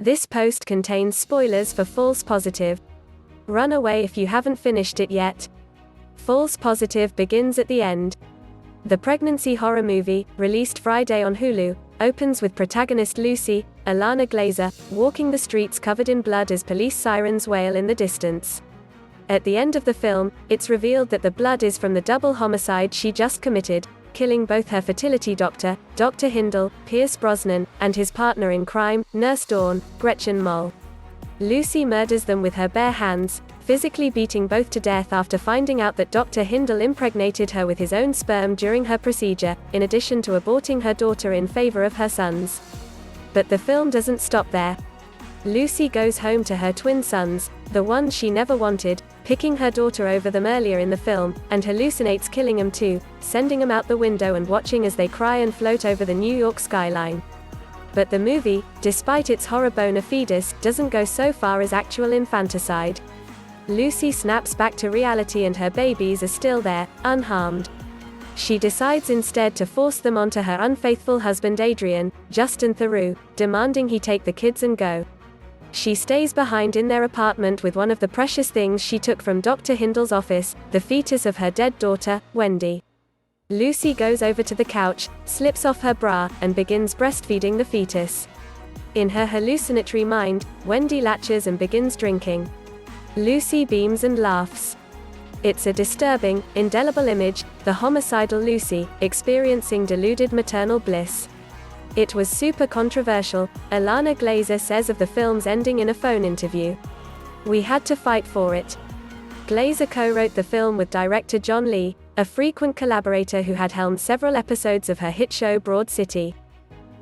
This post contains spoilers for False Positive. Run away if you haven't finished it yet. False Positive begins at the end. The pregnancy horror movie, released Friday on Hulu, opens with protagonist Lucy, Ilana Glazer, walking the streets covered in blood as police sirens wail in the distance. At the end of the film, it's revealed that the blood is from the double homicide she just committed, killing both her fertility doctor, Dr. Hindle, Pierce Brosnan, and his partner in crime, Nurse Dawn, Gretchen Mol. Lucy murders them with her bare hands, physically beating both to death after finding out that Dr. Hindle impregnated her with his own sperm during her procedure, in addition to aborting her daughter in favor of her sons. But the film doesn't stop there. Lucy goes home to her twin sons, the ones she never wanted, picking her daughter over them earlier in the film, and hallucinates killing them too, sending them out the window and watching as they cry and float over the New York skyline. But the movie, despite its horror bona fides, doesn't go so far as actual infanticide. Lucy snaps back to reality and her babies are still there, unharmed. She decides instead to force them onto her unfaithful husband Adrian, Justin Theroux, demanding he take the kids and go. She stays behind in their apartment with one of the precious things she took from Dr. Hindle's office, the fetus of her dead daughter, Wendy. Lucy goes over to the couch, slips off her bra, and begins breastfeeding the fetus. In her hallucinatory mind, Wendy latches and begins drinking. Lucy beams and laughs. It's a disturbing, indelible image, the homicidal Lucy, experiencing deluded maternal bliss. It was super controversial, Ilana Glazer says of the film's ending in a phone interview. We had to fight for it. Glazer co-wrote the film with director John Lee, a frequent collaborator who had helmed several episodes of her hit show Broad City.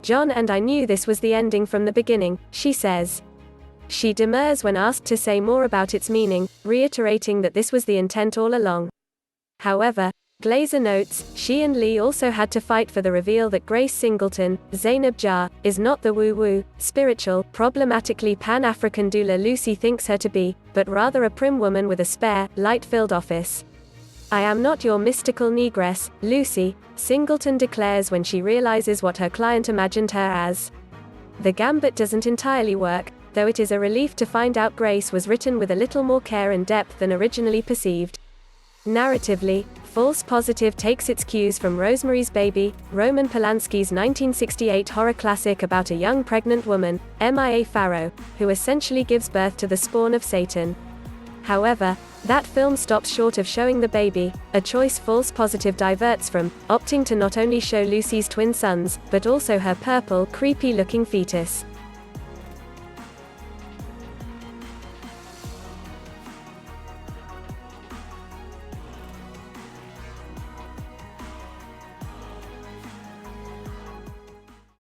John and I knew this was the ending from the beginning, she says. She demurs when asked to say more about its meaning, reiterating that this was the intent all along. However, Glazer notes, she and Lee also had to fight for the reveal that Grace Singleton, Zainab Jah, is not the woo-woo, spiritual, problematically Pan-African doula Lucy thinks her to be, but rather a prim woman with a spare, light-filled office. I am not your mystical negress, Lucy, Singleton declares when she realizes what her client imagined her as. The gambit doesn't entirely work, though it is a relief to find out Grace was written with a little more care and depth than originally perceived. Narratively, False Positive takes its cues from Rosemary's Baby, Roman Polanski's 1968 horror classic about a young pregnant woman, Mia Farrow, who essentially gives birth to the spawn of Satan. However, that film stops short of showing the baby, a choice False Positive diverts from, opting to not only show Lucy's twin sons, but also her purple, creepy-looking fetus.